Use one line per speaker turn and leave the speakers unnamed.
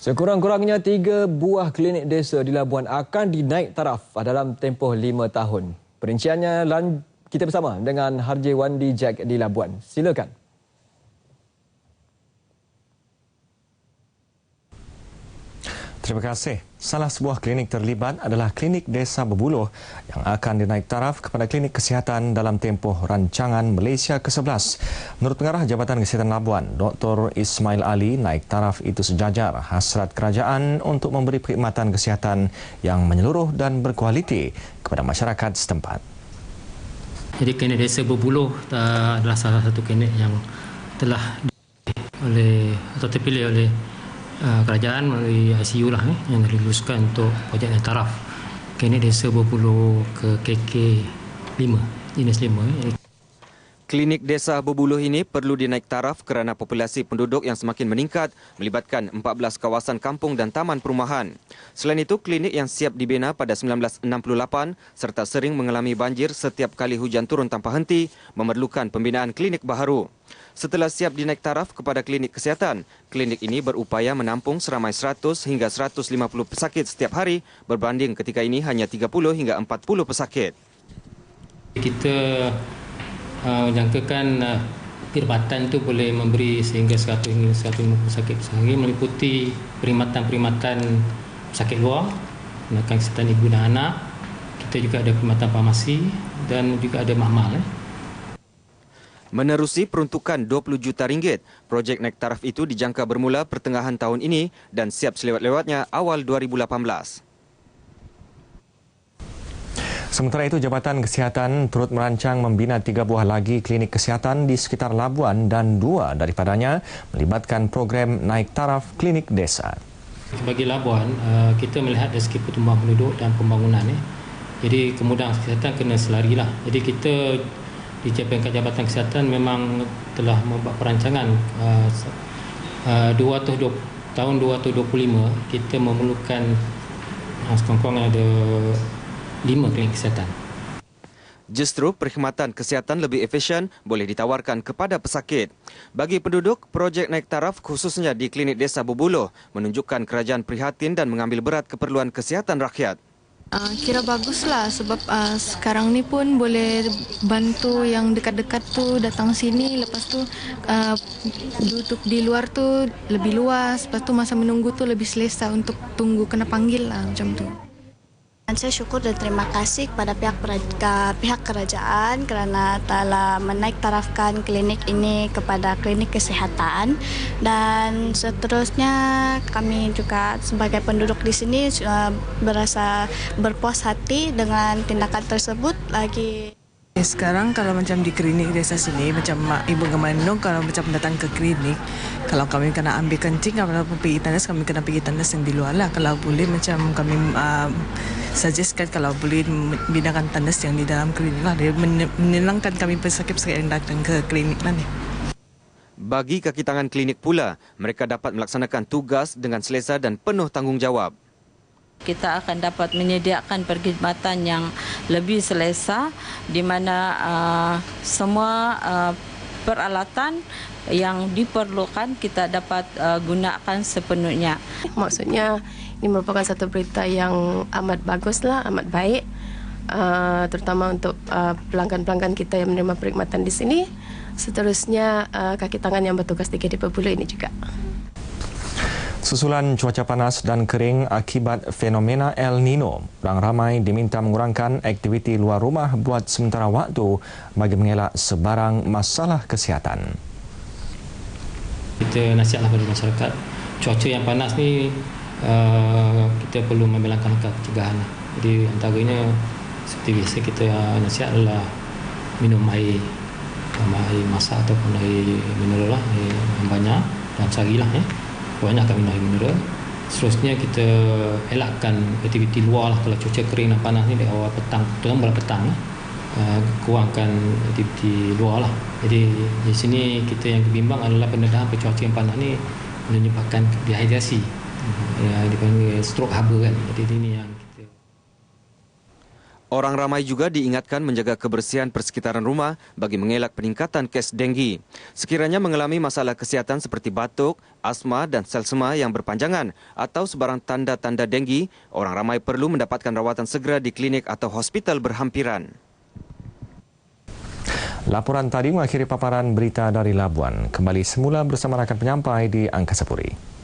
Sekurang-kurangnya 3 buah klinik desa di Labuan akan dinaik taraf dalam tempoh 5 tahun. Perinciannya kita bersama dengan Harjay Wandi Jack di Labuan. Silakan.
Terima kasih. Salah sebuah klinik terlibat adalah Klinik Desa Berbuluh yang akan dinaik taraf kepada klinik kesihatan dalam tempoh rancangan Malaysia ke-11. Menurut Pengarah Jabatan Kesihatan Labuan, Dr. Ismail Ali, naik taraf itu sejajar hasrat kerajaan untuk memberi perkhidmatan kesihatan yang menyeluruh dan berkualiti kepada masyarakat setempat.
Jadi Klinik Desa Berbuluh adalah salah satu klinik yang telah terpilih oleh kerajaan melalui ICU lah yang diluluskan untuk projek naik taraf Klinik Desa Berbuluh ke KK 5, jenis 5.
Klinik Desa Berbuluh ini perlu dinaik taraf kerana populasi penduduk yang semakin meningkat melibatkan 14 kawasan kampung dan taman perumahan. Selain itu, klinik yang siap dibina pada 1968 serta sering mengalami banjir setiap kali hujan turun tanpa henti memerlukan pembinaan klinik baharu. Setelah siap dinaik taraf kepada klinik kesihatan, klinik ini berupaya menampung seramai 100 hingga 150 pesakit setiap hari berbanding ketika ini hanya 30 hingga 40 pesakit.
Kita menjangkakan perkhidmatan itu boleh memberi sehingga 100 hingga 150 pesakit sehari meliputi perkhidmatan pesakit luar, tindakan kesihatan ibu dan anak. Kita juga ada perkhidmatan farmasi dan juga ada mahmal.
Menerusi peruntukan RM20 juta, projek naik taraf itu dijangka bermula pertengahan tahun ini dan siap selewat-lewatnya awal 2018.
Sementara itu, Jabatan Kesihatan turut merancang membina 3 buah lagi klinik kesihatan di sekitar Labuan dan 2 daripadanya melibatkan program naik taraf klinik desa.
Bagi Labuan, kita melihat dari segi pertumbuhan penduduk dan pembangunan. Jadi kemudahan kesihatan kena selarilah. Jadi kita di Jabatan Kesihatan memang telah membuat perancangan tahun 2025 kita memerlukan sekurang-kurangnya ada 5 klinik kesihatan.
Justru perkhidmatan kesihatan lebih efisien boleh ditawarkan kepada pesakit. Bagi penduduk, projek naik taraf khususnya di Klinik Desa Berbuluh menunjukkan kerajaan prihatin dan mengambil berat keperluan kesihatan rakyat.
Kira baguslah sebab sekarang ni pun boleh bantu yang dekat-dekat tu datang sini, lepas tu duduk di luar tu lebih luas, lepas tu masa menunggu tu lebih selesa untuk tunggu kena panggil lah macam tu.
Saya syukur dan terima kasih kepada pihak kerajaan kerana telah menaik tarafkan klinik ini kepada klinik kesihatan, dan seterusnya kami juga sebagai penduduk di sini berasa berpuas hati dengan tindakan tersebut lagi.
Sekarang kalau macam di klinik desa sini, macam Ibu Gemandung kalau macam datang ke klinik, kalau kami kena ambil kencing, kalau pergi tandas, kami kena pergi tandas yang di luar lah. Kalau boleh macam kami suggestkan kalau boleh binakan tandas yang di dalam klinik lah. Dia menenangkan kami pesakit-pesakit yang datang ke klinik lah ni.
Bagi kaki tangan klinik pula, mereka dapat melaksanakan tugas dengan selesa dan penuh tanggungjawab.
Kita akan dapat menyediakan perkhidmatan yang lebih selesa di mana semua peralatan yang diperlukan kita dapat gunakan sepenuhnya.
Maksudnya ini merupakan satu berita yang amat baguslah, amat baik, terutama untuk pelanggan-pelanggan kita yang menerima perkhidmatan di sini. Seterusnya kaki tangan yang bertugas di KD Berbuluh ini juga.
Susulan cuaca panas dan kering akibat fenomena El Nino, orang ramai diminta mengurangkan aktiviti luar rumah buat sementara waktu bagi mengelak sebarang masalah kesihatan.
Kita nasihatlah kepada masyarakat, cuaca yang panas ni kita perlu mengambil langkah-langkah pencegahan. Jadi antaranya seperti biasa kita nasihat adalah minum air masak ataupun air mineral lah, air yang banyak dan seharilah banyakkan minum air mineral. Seterusnya kita elakkan aktiviti luar lah. Kalau cuaca kering dan panas ni dari awal petang, terutama petang kurangkan aktiviti luar lah. Jadi di sini kita yang bimbang adalah pendedahan cuaca yang panas ni menyebabkan dehidrasi, dipanggil stroke haba kan. Jadi ini yang kita
Orang ramai juga diingatkan menjaga kebersihan persekitaran rumah bagi mengelak peningkatan kes denggi. Sekiranya mengalami masalah kesihatan seperti batuk, asma dan selsema yang berpanjangan atau sebarang tanda-tanda denggi, orang ramai perlu mendapatkan rawatan segera di klinik atau hospital berhampiran.
Laporan tadi mengakhiri paparan berita dari Labuan. Kembali semula bersama rakan penyampai di Angkasa Puri.